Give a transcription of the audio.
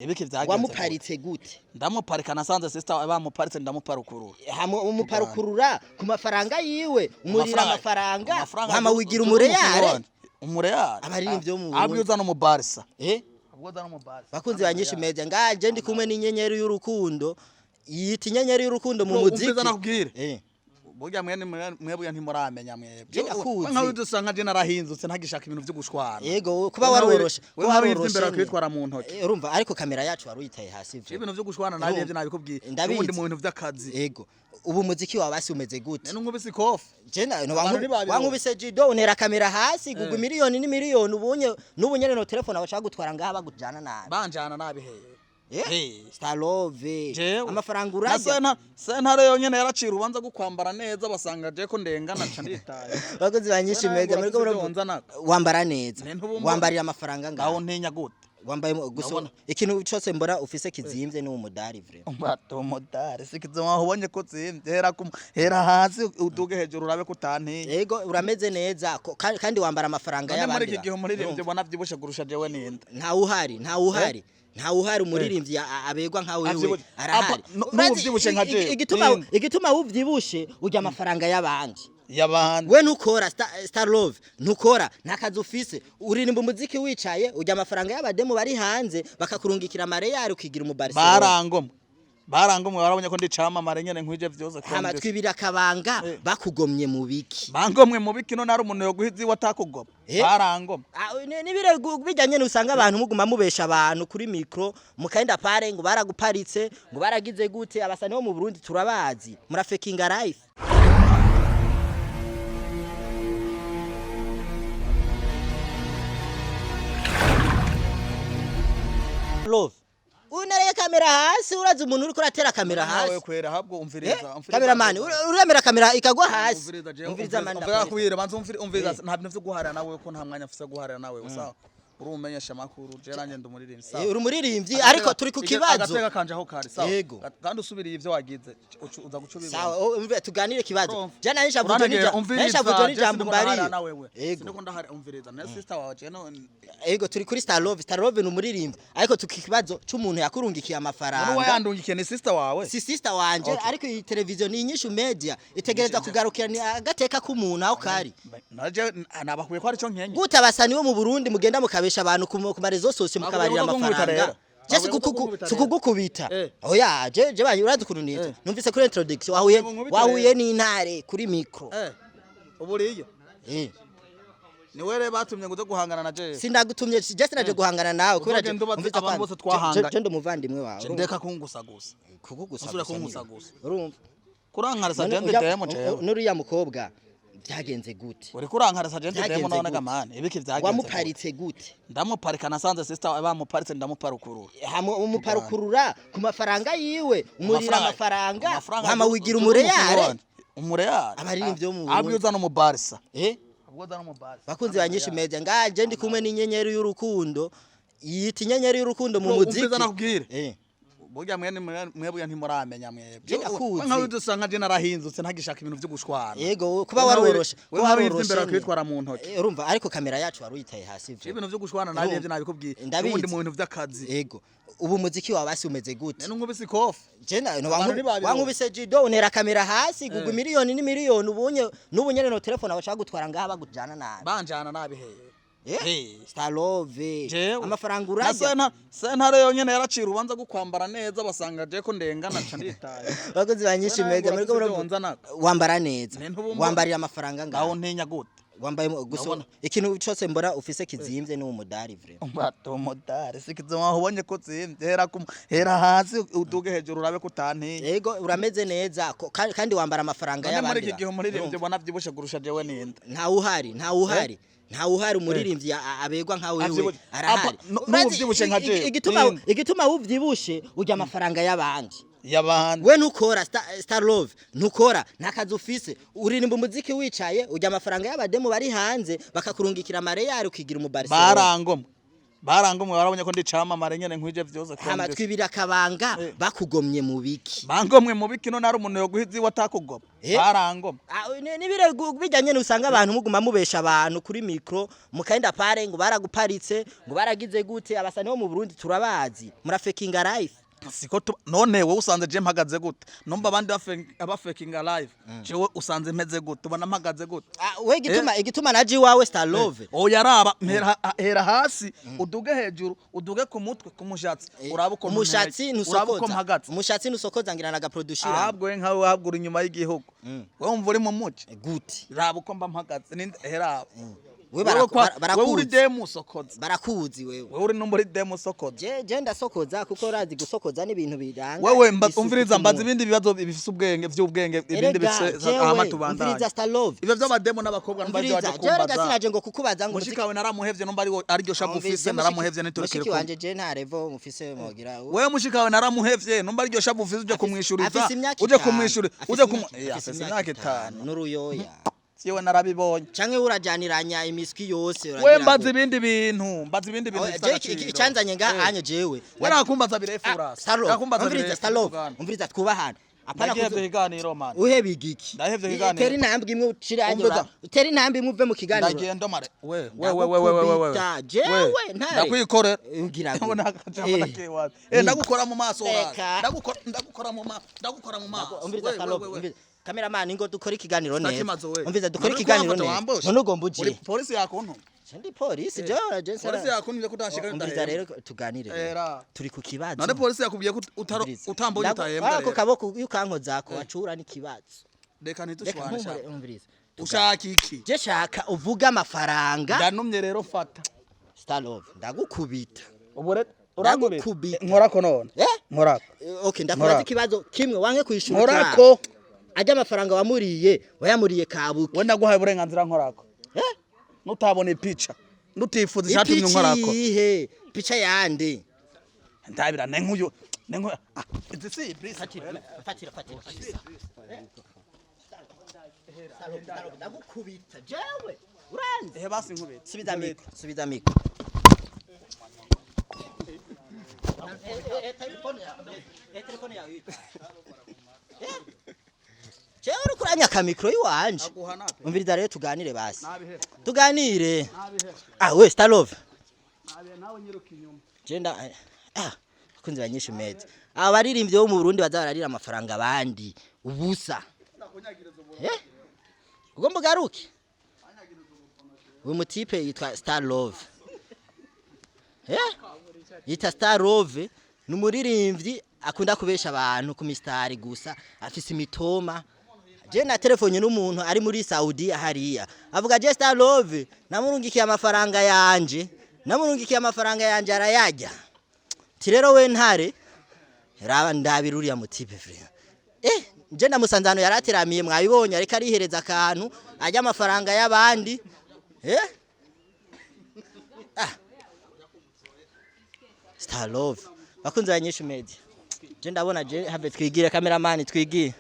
ibiki vyagenze wamuparitse gute ndamuparika nasanze sister bamuparitse ndamuparukurura umuparukurura ku mafaranga yiwe umurira amafaranga hama wigira umureyare abaririmbyi bo mu Burundi abwiza no mu barisa abwiza no mu barisa bakunzi banyisha media ngaje ndi kumwe n'inyenyeri y'urukundo yita inyenyeri y'urukundo mu muziki umviza nakubwire burya mwebwe ntimuramenya mwebwe nkaho dusanga je narahinzutse ntagishaka ibintu byo gushwana yego kuba waroroshe ko waroroshe imbere kwitwara mu ntoki urumva ariko kamera yacu waruyitaye hasi ivyo ibintu byo gushwana naje ivyo nabikubwiye ubundi mu bintu vy'akazi yego ubu muziki wa basi umeze gute nkubise kofi je wankubise jido unera kamera hasi gugu miliyoni ni miliyoni n'ubunyene no telefone abashaka gutwara ngaha bagujana nabi banjana nabiheye Star Love amafaranga urajya Ntare yonyene yaracira ubanza gukwambara neza basanga je ko ndengana ca nditaye bakozi banyishimeze muri ko wambara neza wambarira amafaranga ngaho aho ntenya gute wambaye guso ikintu cyose mbora ufise kizimvye ni umudari vre umbato umudari sikizo wabonye ko zimvye hera hasi uduge hejuru urabe ko utanteye yego urameze neza kandi wambara amafaranga y'abandi muri iki gihe umuririmbyi bona vyibushe kurusha jewe ninde nta uhari umuririmbyi abegwa nka wewe arahari n'uvyibushe nka je igituma uvyibushe urya amafaranga y'abandi yabandi we ntukora Star Love ntukora ntakazi ufise uririmba umuziki wicaye urya amafaranga y'abademu bari hanze bakakurungikira mareyari ukigira umubarisi barangomwe barabonye ko ndi camamare nyene nkwije vyose ko amatwibira kabanga bakugomye mu biki bangomwe mu biki no nari umuntu yo guhizi watakugoma barangomwe nibire bijanye n'usanga abantu muguma mubesha abantu kuri micro mukaenda pare ngo baraguparitse ngo baragize gute abasani bo mu Burundi turabazi murafekinga life Love unareye kamera hasi uraza umuntu uri kuratera kamera hasi nawe kwera habwo umviriza cameraman uremera kamera ikagwa hasi umviriza manda bakubwira banza umviriza nta bintu byo guharira nawe ko nta mwanya afise guharira nawe usa uri umenyesha makuru je nanje ndumuririmbyi sawa uri umuririmbyi ariko turi ku kibazo agateka kanje aho kari sawa kandi usubiriye ivyo wagize uza gucubiza sawa umve tuganire kibazo je nanisha vujo ni jambo mbari niko ndahari umviriza na sister wawe je no yego turi kuri Star Love ni umuririmbyi ariko tukikibazo c'umuntu yakurungikiye amafaranga uwo yandungikiye ni sister wawe si sister wanje ariko iyi television ni inyishu media itegereza kugarukira ni agateka k'umuntu aho kari naje nabakuye ko ari cyo nkenye gute abasani bo mu Burundi mugenda mukabesha abantu ku marezo sose mukabarira amafaranga Jesse kukugukubita oya je banyu uradukununita numvise kuri introduction wahuye ni Ntare kuri micro uburiye ni were batumye ngo guhangana na je sindagutumye Jesse naje guhangana nawe kubera abantu bose twahanga je ndo muvandimwe wawe ndeka kungusagusa urumva kurankarasa je ndemo je nuriya mukobwa byagenze gute uri kurankarasa je ndemo none gamana ibiki vyagenze wamuparitse gute ndamuparika nasanze sister bamuparitse ndamuparukurura umuparukurura ku mafaranga yiwe umurira amafaranga hama wigira umureyare abaririmbyi bo mu Burundi abwiza no mu barisa bakunzi banyisha media ngaje ndi kumwe n'inyenyeri y'urukundo yita inyenyeri y'urukundo mu muziki umviza nakubwire burya mwebwe ntimuramenya mwebwe nkaho dusanga je narahinzutse ntagishaka ibintu byo gushwana yego kuba waroroshe ko waroroshe imbere kwitwara mu ntoki urumva ariko kamera yacu waruyitaye hasi ivyo ibintu byo gushwana naje ivyo nabikubwiye ubundi mu bintu vy'akazi yego ubu muziki wa basi umeze gute nkubise kofi je wankubise jido unera kamera hasi gugu miliyoni ni miliyoni n'ubunyene no telefone abashaka gutwara ngaha bagujana nabi banjana nabiheye Star Love amafaranga urajya Ntare yonyene yaracira ubanza gukwambara neza basanga je ko ndengana ca nditaye bakozi banyishimeze muri ko wambara neza wambarira amafaranga ngaho aho ntenya gute wambaye guso ikintu cyose mbora ufise kizimvye ni umudari vre umbato umudari sikizo wabonye ko zimvye hera hasi uduge hejuru urabe ko utanteye yego urameze neza kandi wambara amafaranga y'abandi muri iki gihe umuririmbyi bona vyibushe kurusha jewe ninde nta uhari umuririmbyi abegwa nka wewe arahari n'uvyibushe nka je igituma uvyibushe urya amafaranga y'abandi yabandi we ntukora Star Love ntukora ntakazi ufise uririmba umuziki wicaye urya amafaranga y'abademu bari hanze bakakurungikira mareyari ukigira umubarisi barangomwe barangomwe barabonye ko ndi camamare nyene nkwije vyose hama twibira akabanga bakugomye mu biki bangomwe mu biki no nari umuntu yo guhizi watakugoma barangoma nibire bijanye n'usanga abantu muguma mubesha abantu kuri micro mukaenda pare ngo baraguparitse ngo baragize gute abasani bo mu Burundi turabazi murafekinga life siko none wowe usanze je mpagaze gute numva abandi abafakinga live jewe usanze mpeze gute ubona mpagaze gute we igituma naji wawe Star Love yaraba hera hasi uduge hejuru uduge ku mutwe ku mushatsi uraba uko umushatsi nusokoza ngira naga producer ahubwo nkawe wahabwa inyuma y'igihugu wowe umva uri mu muci gute raba uko mba mpagaze ninde heraba wewe uri demo sokoza barakuzi wewe uri no muri demo sokoza je ndasokoza kuko razi gusokoza n'ibintu biranga wewe umviriza mbaza ibindi bibazo bifise ubwenge vy'ubwenge ibindi bise amatubanda umviriza Star Love ivyo vy'abademo n'abakobwa mbaje waje kumbaza je gasinaje ngo kukubaza ngo mushikawe naramuhevye no mbari ariryo shabufise naramuhevye niturikire ko wanje je ntarevo mufise mogira wewe mushikawe naramuhevye no mbari iryo shabufise uje kumwishuriza uje kumwishura uje afise imyaka 5 n'uruyoya siwe narabibonye canke urajaniranya imiswi yose uragira we mbaza ibindi bintu icanzanye nga anye jewe we nakumbaza birefurasa nakumbaza Star Love umviriza twubahana apana kuziganiro man uhebe igiki ndahevye kiganiro teri ntambwe imwe uciranyura teri ntambwe imwe uve mu kiganiro ndagenda mare we jewe ntare ndakwikorera ugira ngo nakajama nakewa ndagukora mu maso ndagukora mu maso umviriza Star Love cameraman ngo dukora ikiganiro neza umviza dukora ikiganiro neza none ugomba uje polisi yakonto ndi polisi je agency polisi yakonto kudashika ndahera rero tuganire turi ku kibazo none polisi yakubwiye ko utambonye utahembwa ako kaboko yukankoza ko acura n'ikibazo reka ntitushwanisha ushaka iki je shaka uvuga amafaranga ndanumye rero fata Star Love ndagukubita ubure uragukubita nkorako none nkorako okay ndakubaza ikibazo kimwe wanke kwishura nkorako ajya amafaranga wayamuriye kabuke wenda guhaye uburenganzira nkorako nutabone picha nutifuza cyatumye nkorako picha yande ndabira nenkuyo si please fatira ndagukubita jewe uranze basi nkubita subiza mikro telefone yawe jewe ukuranya kamikro yiwanje umviriza rero tuganire basi tuganire we Star Love nawe nyiruka inyuma jenda kunzi banyisha meze abaririmbye bo mu Burundi bazabararira amafaranga abandi ubusa ugomba garuke uyu mutipe yitwa Star Love yita Star Love numuririmbyi akunda kubesha abantu ku mistari gusa afise imitoma je na telefone n'umuntu ari muri Saudi hariya avuga je Star Love namurungikiye amafaranga yanje arayajya ti rero we Ntare raba ndabiruriya mutipe frère je ndamusanzano yarateramiye mwabibonye ariko arihereza akantu ajya amafaranga y'abandi Star Love bakunze banyisha media je ndabona je have twigire cameraman twigire